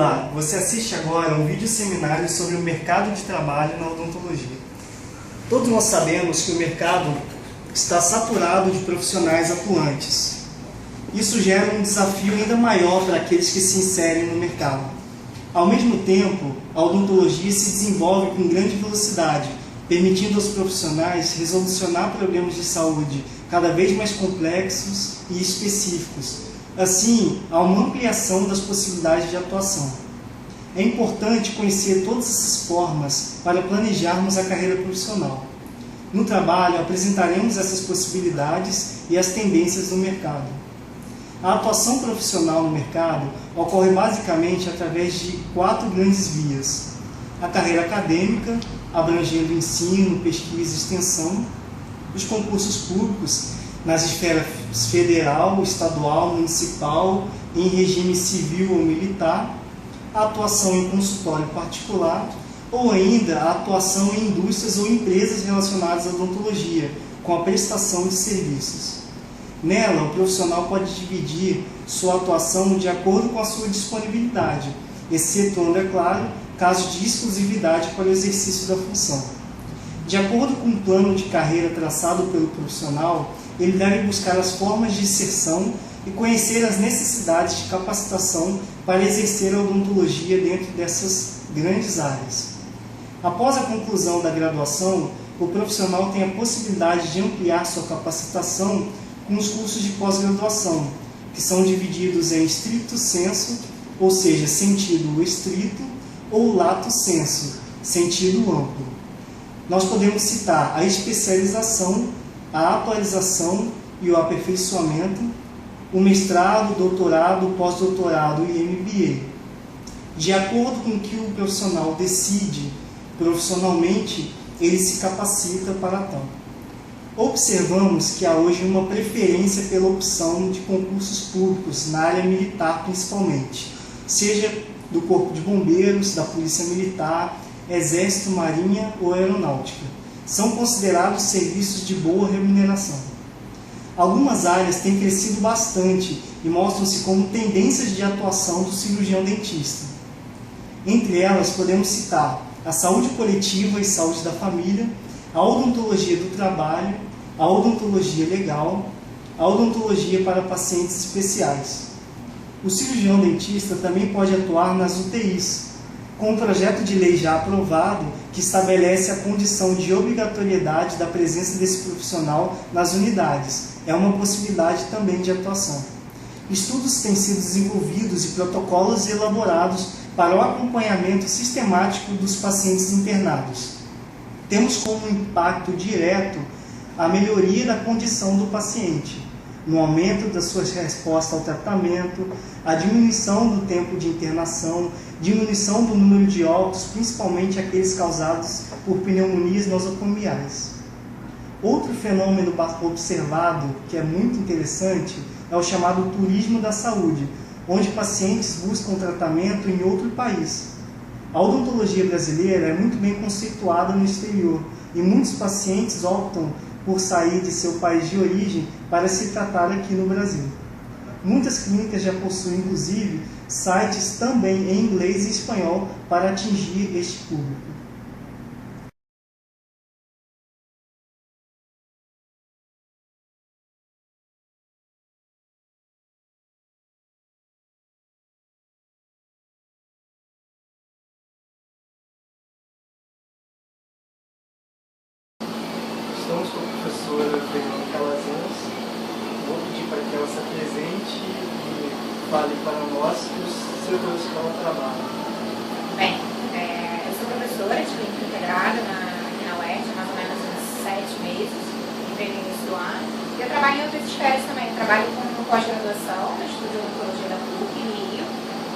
Olá, você assiste agora um vídeo seminário sobre o mercado de trabalho na odontologia. Todos nós sabemos que o mercado está saturado de profissionais atuantes. Isso gera um desafio ainda maior para aqueles que se inserem no mercado. Ao mesmo tempo, a odontologia se desenvolve com grande velocidade, permitindo aos profissionais resolucionar problemas de saúde cada vez mais complexos e específicos. Assim, há uma ampliação das possibilidades de atuação. É importante conhecer todas essas formas para planejarmos a carreira profissional. No trabalho, apresentaremos essas possibilidades e as tendências do mercado. A atuação profissional no mercado ocorre basicamente através de 4 grandes vias. A carreira acadêmica, abrangendo ensino, pesquisa e extensão. Os concursos públicos, nas esferas federal, estadual, municipal, em regime civil ou militar. A atuação em consultório particular, ou ainda a atuação em indústrias ou empresas relacionadas à odontologia, com a prestação de serviços. Nela, o profissional pode dividir sua atuação de acordo com a sua disponibilidade, excetuando, é claro, casos de exclusividade para o exercício da função. De acordo com o plano de carreira traçado pelo profissional, ele deve buscar as formas de inserção e conhecer as necessidades de capacitação para exercer a odontologia dentro dessas grandes áreas. Após a conclusão da graduação, o profissional tem a possibilidade de ampliar sua capacitação com os cursos de pós-graduação, que são divididos em stricto sensu, ou seja, sentido estrito, ou lato sensu, sentido amplo. Nós podemos citar a especialização, a atualização e o aperfeiçoamento, o mestrado, doutorado, pós-doutorado e MBA. De acordo com o que o profissional decide profissionalmente, ele se capacita para tal. Observamos que há hoje uma preferência pela opção de concursos públicos na área militar principalmente, seja do Corpo de Bombeiros, da Polícia Militar, Exército, Marinha ou Aeronáutica. São considerados serviços de boa remuneração. Algumas áreas têm crescido bastante e mostram-se como tendências de atuação do cirurgião dentista. Entre elas, podemos citar a saúde coletiva e saúde da família, a odontologia do trabalho, a odontologia legal, a odontologia para pacientes especiais. O cirurgião dentista também pode atuar nas UTIs, com um projeto de lei já aprovado que estabelece a condição de obrigatoriedade da presença desse profissional nas unidades. É uma possibilidade também de atuação. Estudos têm sido desenvolvidos e protocolos elaborados para o acompanhamento sistemático dos pacientes internados. Temos como impacto direto a melhoria da condição do paciente, no aumento da sua resposta ao tratamento, a diminuição do tempo de internação, diminuição do número de óbitos, principalmente aqueles causados por pneumonias nosocomiais. Outro fenômeno observado, que é muito interessante, é o chamado turismo da saúde, onde pacientes buscam tratamento em outro país. A odontologia brasileira é muito bem conceituada no exterior e muitos pacientes optam por sair de seu país de origem para se tratar aqui no Brasil. Muitas clínicas já possuem, inclusive, sites também em inglês e espanhol para atingir este público. Estamos com a professora Fernanda Calazans. Vou pedir para que ela se apresente e fale para nós os setores que ela trabalha. Bem, eu sou professora de clínica integrada aqui na UERJ, há mais ou menos uns 7 meses, entrei no início do ano. E eu trabalho em outras esferas também. Eu trabalho com pós-graduação, no Estudo de Odontologia da PUC, em Rio.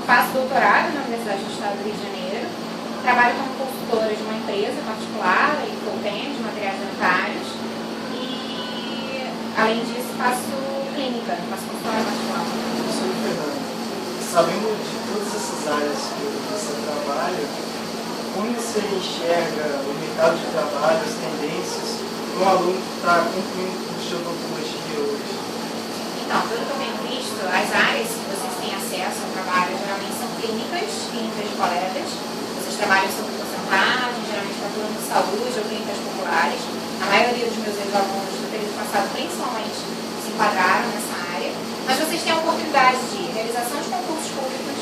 Faço doutorado na Universidade do Estado do Rio de Janeiro. Trabalho como consultora de uma empresa particular e contendo de materiais dentários. E, além disso, faço clínica, faço consultório particular. Professora Fernanda, sabendo de todas essas áreas que você trabalha, como você enxerga o mercado de trabalho, as tendências, um aluno que está concluindo o curso de odontologia hoje? Então, pelo que eu tenho visto, as áreas que vocês têm acesso ao trabalho geralmente são clínicas de colegas. Vocês trabalham sob porcentagem, geralmente para plano de saúde ou clínicas populares. A maioria dos meus ex-alunos do período passado, principalmente, se enquadraram nessa área. Mas vocês têm a oportunidade de realização de concursos públicos,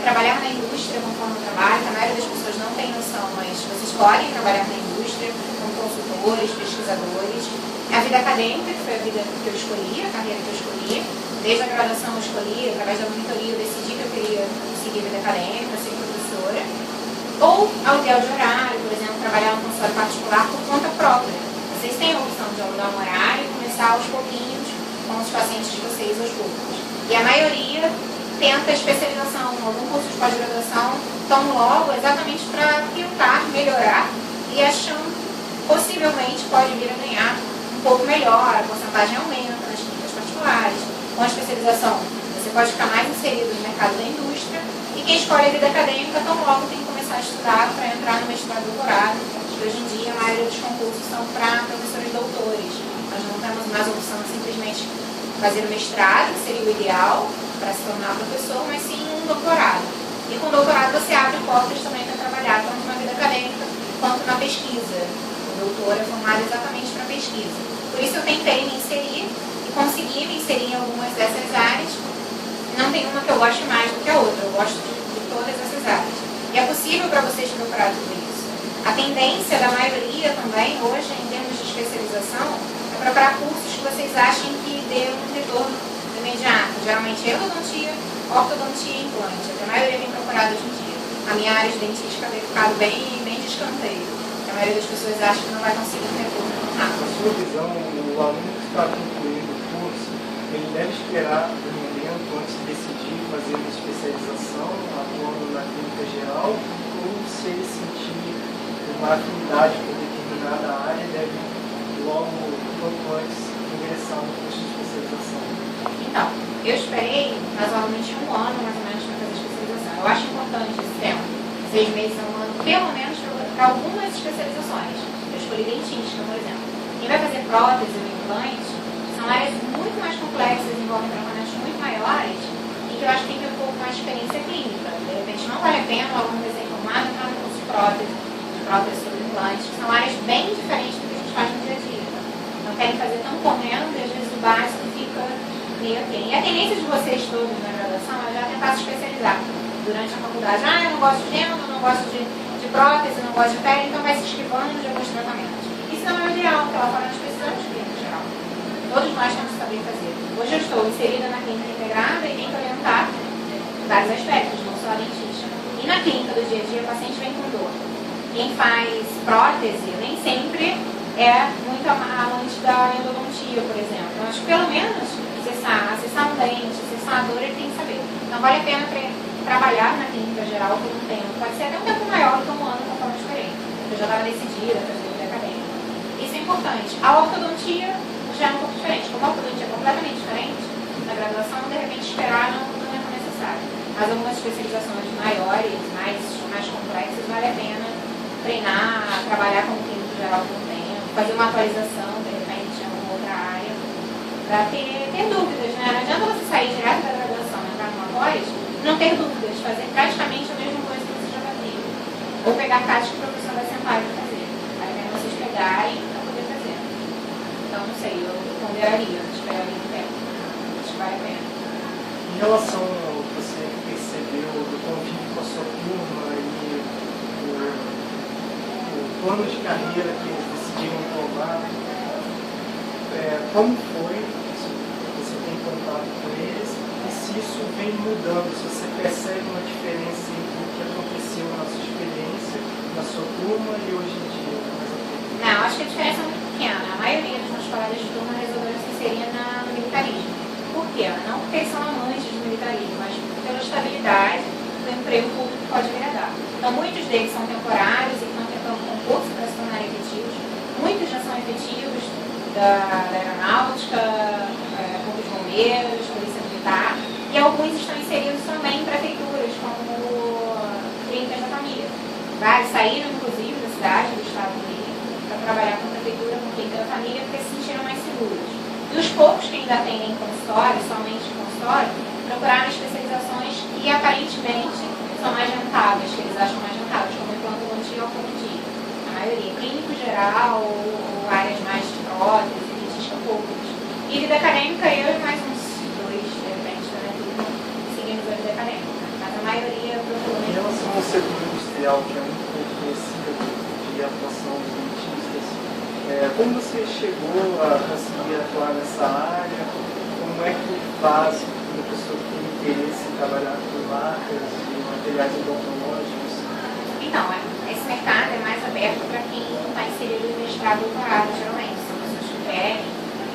trabalhar na indústria conforme o trabalho, que a maioria das pessoas não tem noção, mas vocês podem trabalhar na indústria como consultores, pesquisadores. A vida acadêmica, que foi a vida que eu escolhi, a carreira que eu escolhi. Desde a graduação eu escolhi, através da monitoria, eu decidi que eu queria seguir a vida acadêmica, ser professora. Ou aluguel de horário, por exemplo, trabalhar no consultório particular por conta própria. Vocês têm a opção de alugar um horário e começar aos pouquinhos com os pacientes de vocês aos poucos. E a maioria tenta especialização em algum curso de pós-graduação tão logo, exatamente para tentar melhorar e achando possivelmente pode vir a ganhar um pouco melhor, a porcentagem aumenta nas clínicas particulares. Com a especialização, você pode ficar mais inserido no mercado da indústria e quem escolhe a vida acadêmica tão logo tem que começar a estudar para entrar no mestrado e doutorado. Hoje em dia, a maioria dos concursos são para professores doutores. Nós não temos mais a opção de simplesmente fazer o mestrado, que seria o ideal para se tornar professor, mas sim um doutorado. E com o doutorado você abre portas também para trabalhar tanto na vida acadêmica quanto na pesquisa. O doutor é formado exatamente para pesquisa. Por isso eu tentei me inserir e consegui me inserir em algumas dessas áreas. Não tem uma que eu goste mais do que a outra, eu gosto de todas essas áreas. E é possível para vocês procurar tudo isso. A tendência da maioria também, hoje, em termos de especialização, é procurar cursos que vocês achem que dê um retorno imediato. Geralmente endodontia, ortodontia e implante. A maioria tem procurado hoje em dia. A minha área de dentística tem ficado bem de escanteio. A maioria das pessoas acha que não vai conseguir um retorno tão rápido. Na sua visão, o aluno que está concluindo o curso, ele deve esperar um momento antes de decidir fazer uma especialização, atuando na clínica geral, ou se ele sentir uma afinidade por determinada área, deve logo, quanto antes, ingressar no curso de especialização? Então, eu esperei razoavelmente um ano, mais ou menos, para fazer a especialização. Eu acho importante esse tempo, 6 meses a um ano, pelo menos para algumas especializações. Eu escolhi dentística, por exemplo. Quem vai fazer prótese ou implante são áreas muito mais complexas, envolvem tratamentos muito maiores, e que eu acho que tem que ter um pouco mais de experiência clínica. De repente, não vale a pena o aluno recém-formado entrar no curso de prótese sobre implante, que são áreas bem diferentes do que a gente faz no dia a dia. Não querem fazer tão correndo e às vezes o básico fica meio aquém. E a tendência de vocês todos na graduação é já tentar se especializar durante a faculdade. Ah, eu não gosto de endo, não gosto de prótese, não gosto de pele, então vai se esquivando de alguns tratamentos. Isso não é o ideal, porque lá fora nós precisamos de clínica geral. Todos nós temos que saber fazer. Hoje eu estou inserida na clínica integrada e tenho que orientar vários aspectos, não só a dentista. E na clínica do dia a dia, o paciente vem com dor. Quem faz prótese nem sempre é muito amante da endodontia, por exemplo. Eu acho que pelo menos acessar um dente, acessar a dor, ele tem que saber. Não vale a pena trabalhar na clínica geral por um tempo. Pode ser até um tempo maior do que um ano, conforme eu esperei. Eu já estava decidida a fazer vida acadêmica. Isso é importante. A ortodontia já é um pouco diferente. Como a ortodontia é completamente diferente, na graduação, de repente, esperar não é tão necessário. Mas algumas especializações maiores, mais complexas, vale a pena treinar, trabalhar como clínico geral por um tempo, fazer uma atualização, de repente, em alguma outra área, para ter dúvidas, né? Não adianta você sair direto da graduação e entrar numa pós, não ter dúvidas, fazer praticamente a mesma coisa que você já fazia. Ou pegar tática que o professor vai sentar e vai fazer. Vale a pena vocês pegarem para poder fazer. Então, não sei, eu ponderaria, esperaria um tempo. Acho que vale a pena. Em relação ao que você percebeu do convívio com a sua turma e o plano de carreira que eles decidiram tomar, como foi, se você tem contato com eles, e se isso vem mudando, se você percebe uma diferença entre o que aconteceu na sua experiência, na sua turma e hoje em dia? Não, acho que a diferença é muito pequena. A maioria dos meus colegas de turma resolveram se inserir no militarismo. Por quê? Não porque eles são amantes do militarismo, mas pela estabilidade do emprego público que pode vir a dar. Então, muitos deles são temporários e estão tentando concurso para se tornarem efetivos. Muitos já são efetivos da aeronáutica, corpo de bombeiros, polícia militar, e alguns estão inseridos também em prefeituras, como clínicas da família. Vários saíram, inclusive, da cidade, do estado do Rio, para trabalhar com a prefeitura, com clínica da família, porque se sentiram mais seguros. E os poucos que ainda atendem como consultório, somente em consultório, procuraram especializações que aparentemente são mais rentáveis, que eles acham mais rentáveis, como implantologia ou ortopedia. A maioria, clínico geral ou áreas mais de prótese, dentista, poucos. E vida acadêmica, eu e mais uns dois, de repente, também seguimos a vida acadêmica. Mas a maioria procura. Em relação ao setor industrial, que é muito conhecido de atuação dos dentistas, como você chegou a conseguir atuar nessa área? Como é que faz uma pessoa que tem interesse em trabalhar com marcas e materiais odontológicos? Então, esse mercado é mais aberto para quem está inserido no mestrado ou doutorado, geralmente. São pessoas que querem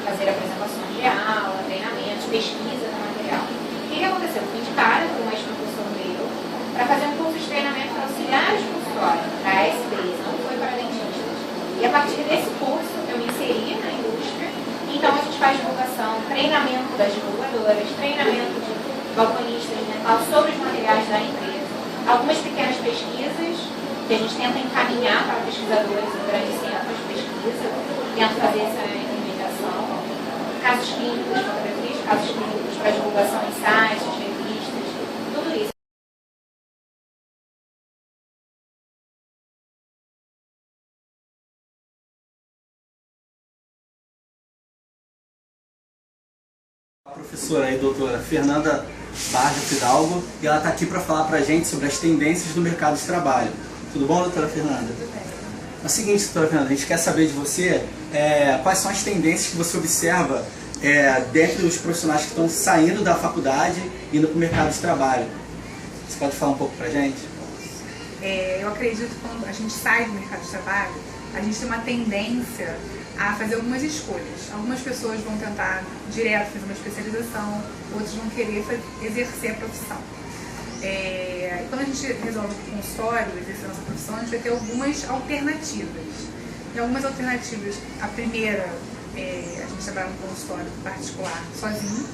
fazer apresentações de aula, treinamentos, pesquisa no material. O que aconteceu? Eu fui indicada por um ex-professor meu para fazer um curso de treinamento para auxiliares de consultório, para SPs, não foi para dentistas. E a partir desse curso eu me inseri na indústria, então a gente faz divulgação, treinamento das divulgadoras, treinamento de balconistas de dental sobre os materiais da empresa, algumas pequenas pesquisas que a gente tenta encaminhar para pesquisadores em grandes centros de pesquisa, tenta fazer essa intermediação, casos clínicos, fotografias de casos clínicos para divulgação em sites, revistas, tudo isso. A professora e doutora Fernanda Barja Fidalgo, e ela está aqui para falar para a gente sobre as tendências do mercado de trabalho. Tudo bom, doutora Fernanda? Tudo bem. É o seguinte, doutora Fernanda, a gente quer saber de você quais são as tendências que você observa dentro dos profissionais que estão saindo da faculdade e indo para o mercado de trabalho. Você pode falar um pouco para a gente? Eu acredito que quando a gente sai do mercado de trabalho, a gente tem uma tendência a fazer algumas escolhas. Algumas pessoas vão tentar direto fazer uma especialização, outros vão querer exercer a profissão. Quando a gente resolve o consultório, exercer a nossa profissão, a gente vai ter algumas alternativas. E algumas alternativas, a primeira, a gente trabalha no consultório particular sozinho,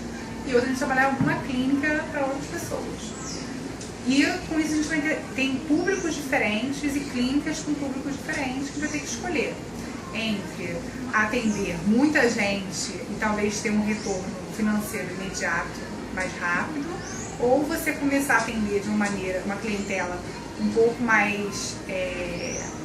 e outra a gente trabalhar em alguma clínica para outras pessoas. E com isso a gente vai ter públicos diferentes e clínicas com públicos diferentes que vai ter que escolher entre atender muita gente e talvez ter um retorno financeiro imediato mais rápido, ou você começar a atender de uma maneira, uma clientela um pouco mais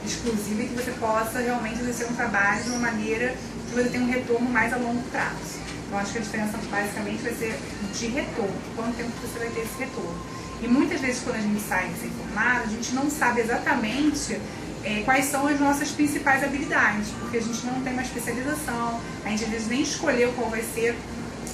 exclusiva e que você possa realmente exercer um trabalho de uma maneira que você tenha um retorno mais a longo prazo. Então acho que a diferença basicamente vai ser de retorno, quanto tempo você vai ter esse retorno. E muitas vezes quando a gente sai recém-formado, a gente não sabe exatamente quais são as nossas principais habilidades, porque a gente não tem uma especialização, a gente às vezes nem escolheu qual vai ser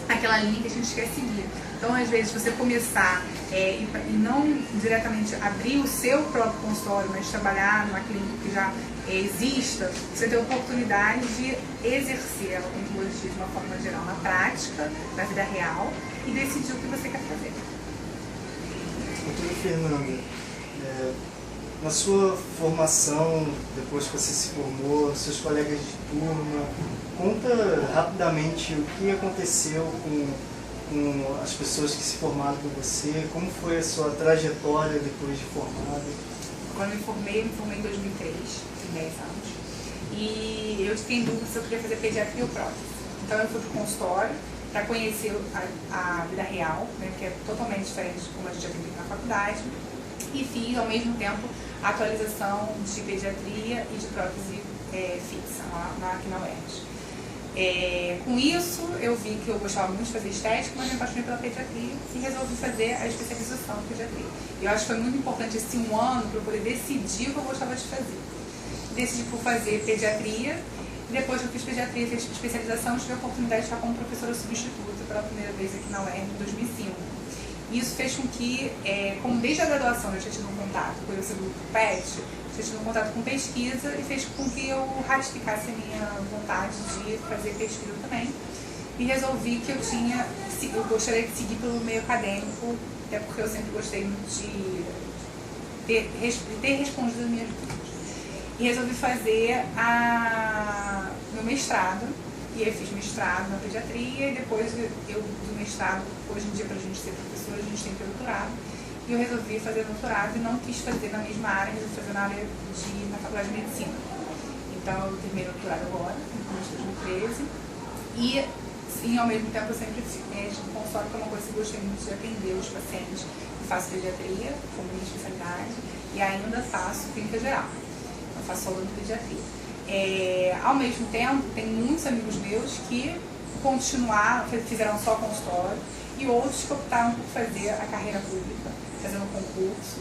aquela linha que a gente quer seguir. Então, às vezes, você começar e não diretamente abrir o seu próprio consultório, mas trabalhar numa clínica que já exista, você tem a oportunidade de exercer a odontologia de uma forma geral na prática, na vida real, e decidir o que você quer fazer. Doutora Fernanda, na sua formação, depois que você se formou, seus colegas de turma, conta rapidamente o que aconteceu com as pessoas que se formaram com você, como foi a sua trajetória depois de formada? Quando eu me formei em 2003, tem 10 anos, e eu fiquei em dúvida se eu queria fazer pediatria ou prótese. Então eu fui para o consultório para conhecer a vida real, né, que é totalmente diferente de como a gente aprende na faculdade, e fiz ao mesmo tempo a atualização de pediatria e de prótese fixa aqui na UERJ. Com isso, eu vi que eu gostava muito de fazer estética, mas me apaixonei pela pediatria e resolvi fazer a especialização em pediatria. E eu acho que foi muito importante esse 1 ano para eu poder decidir o que eu gostava de fazer. Decidi por fazer pediatria, e depois que eu fiz pediatria e fiz especialização, tive a oportunidade de estar como professora substituta pela primeira vez aqui na UERJ em 2005. Isso fez com que, como desde a graduação eu tinha tido um contato com o do PET, tinha tido um contato com pesquisa, e fez com que eu ratificasse a minha vontade de fazer pesquisa também. E resolvi que eu gostaria de seguir pelo meio acadêmico, até porque eu sempre gostei de ter respondido as minhas dúvidas. E resolvi fazer meu mestrado. E eu fiz mestrado na pediatria, e depois do mestrado, hoje em dia, para a gente ser professor, a gente tem que ter doutorado. E eu resolvi fazer doutorado e não quis fazer na mesma área, resolvi fazer na área na faculdade de medicina. Então eu terminei o doutorado agora, no começo de 2013, e E ao mesmo tempo eu sempre no consultório, que é uma coisa que eu gostei muito de atender os pacientes. Eu faço pediatria como minha especialidade e ainda faço clínica geral. Eu faço só de pediatria. Ao mesmo tempo, tem muitos amigos meus que fizeram só consultório e outros que optaram por fazer a carreira pública, fazendo concurso,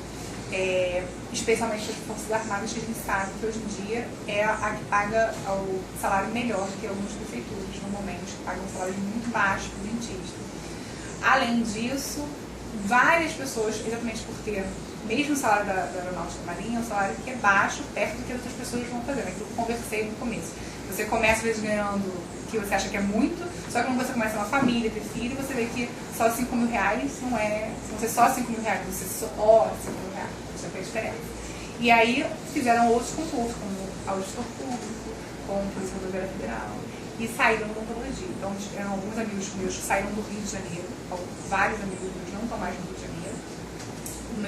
especialmente as Forças Armadas, que a gente sabe que hoje em dia é a que paga o salário melhor do que algumas prefeituras, normalmente, que pagam um salário muito baixo para o dentista. Além disso, várias pessoas, exatamente por ter mesmo o salário da Aeronáutica Marinha, é um salário que é baixo, perto do que outras pessoas vão fazer, aquilo que eu conversei no começo. Você começa, às vezes, ganhando o que você acha que é muito, só que quando você começa uma família, ter filho, você vê que só 5 mil reais não ser só 5 mil reais, você só 5 mil reais, isso faz diferença. E aí fizeram outros concursos, como auditor público, como Polícia Rodoviária Federal, e saíram da odontologia. Então, tiveram alguns amigos meus que saíram do Rio de Janeiro, vários amigos meus não estão mais no Rio de Janeiro,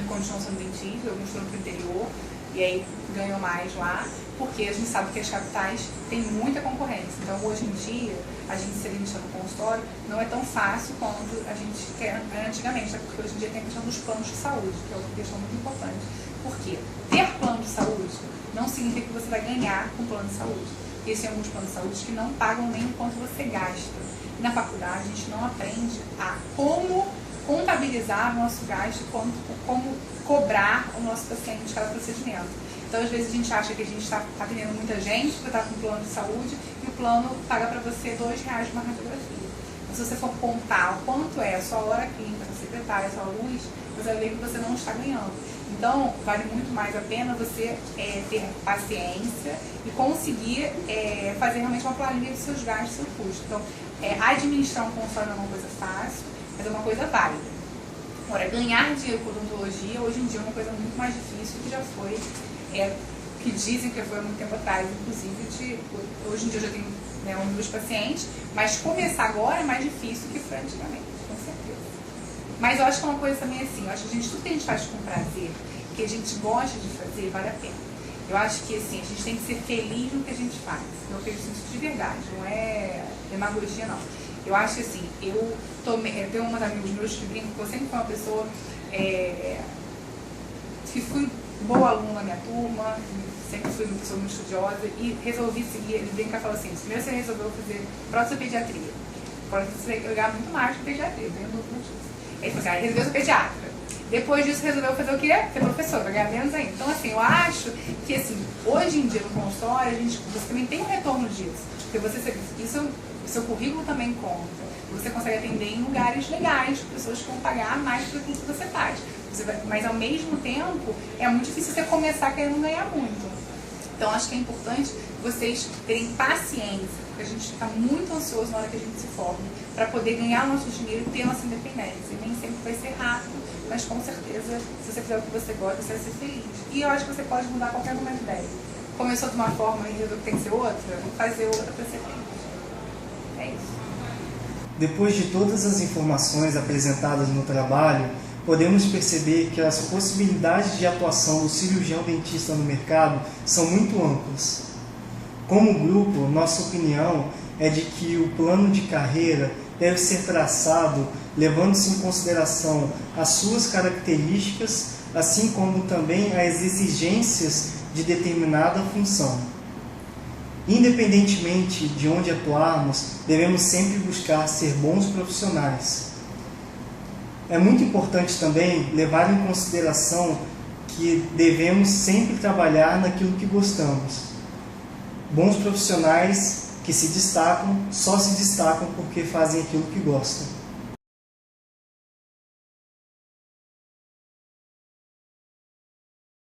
continuam sendo dentistas, alguns foram para o interior, e aí ganham mais lá, porque a gente sabe que as capitais têm muita concorrência. Então, hoje em dia, a gente ser dentista no consultório não é tão fácil quanto a gente quer antigamente, porque hoje em dia tem a questão dos planos de saúde, que é outra questão muito importante. Por quê? Ter plano de saúde não significa que você vai ganhar com plano de saúde. Existem alguns planos de saúde que não pagam nem o quanto você gasta. E na faculdade, a gente não aprende a como contabilizar o nosso gasto, como cobrar o nosso paciente de cada procedimento. Então, às vezes, a gente acha que a gente está atendendo muita gente, que está com plano de saúde, e o plano paga para você R$2 de uma radiografia. Então, se você for contar o quanto é a sua hora clínica, a sua secretária, a sua luz, você vai ver que você não está ganhando. Então, vale muito mais a pena você ter paciência e conseguir fazer realmente uma planilha dos seus gastos e seu custo. Então, administrar um consultório não é uma coisa fácil, mas é uma coisa válida. Agora, ganhar dinheiro com odontologia, hoje em dia, é uma coisa muito mais difícil, que já foi, que dizem que foi há muito tempo atrás, inclusive, hoje em dia eu já tenho um dos pacientes, mas começar agora é mais difícil do que foi antigamente, com certeza. Mas eu acho que é uma coisa também assim, eu acho que tudo que a gente faz com prazer, que a gente gosta de fazer, vale a pena. Eu acho que assim, a gente tem que ser feliz no que a gente faz. Eu acredito nisso de verdade, não é demagogia não. Eu acho que assim, eu tenho uns amigos meus que brincam que eu sempre fui uma pessoa que fui boa aluna na minha turma, sempre fui uma pessoa muito estudiosa e resolvi seguir, ele brinca e fala assim, primeiro você resolveu fazer prótese-pediatria, você vai ganhar muito mais que pediatria, eu tenho dúvida disso. Ele falou assim, resolveu ser pediatra. Depois disso resolveu fazer o quê? Ser professor, vai ganhar menos ainda. Então assim, eu acho que assim, hoje em dia no consultório, você também tem um retorno disso, porque seu currículo também conta. Você consegue atender em lugares legais, pessoas que vão pagar mais por aquilo que você faz. Mas ao mesmo tempo, é muito difícil você começar querendo ganhar muito. Então acho que é importante vocês terem paciência, porque a gente fica muito ansioso na hora que a gente se forma, para poder ganhar o nosso dinheiro e ter nossa independência. E nem sempre vai ser rápido, mas com certeza, se você fizer o que você gosta, você vai ser feliz. E eu acho que você pode mudar a qualquer momento de ideia. Começou de uma forma e resolveu que tem que ser outra, vamos fazer outra para ser feliz. É isso. Depois de todas as informações apresentadas no trabalho, podemos perceber que as possibilidades de atuação do cirurgião dentista no mercado são muito amplas. Como grupo, nossa opinião é de que o plano de carreira deve ser traçado levando-se em consideração as suas características, assim como também as exigências de determinada função. Independentemente de onde atuarmos, devemos sempre buscar ser bons profissionais. É muito importante também levar em consideração que devemos sempre trabalhar naquilo que gostamos. Bons profissionais que se destacam, só se destacam porque fazem aquilo que gostam.